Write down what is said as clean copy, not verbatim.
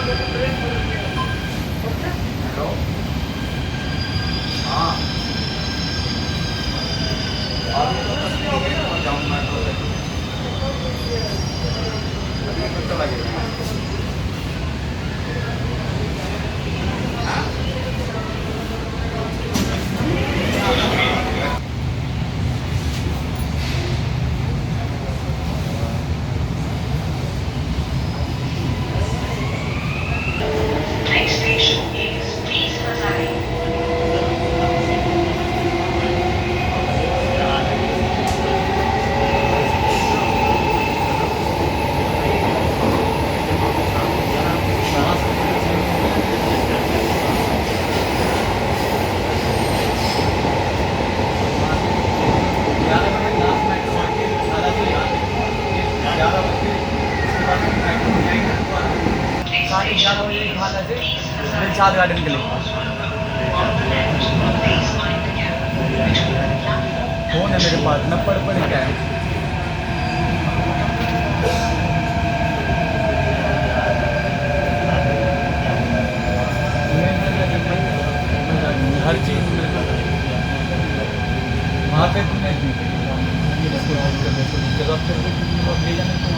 Hello. हाँ, अभी तो बस ठीक है, पहुँच जाऊँगा मैं तो। अभी तो चला गया। Next station is Please Hazari. Next station is Please Hazari. Dilshad garden के लिए On the left, please mind the gap between the platform phone है मेरे पास, मैं पढ़ क्या है। हर चीज़ मेरे को वहाँ पे तुमने जगह पे ले जाने को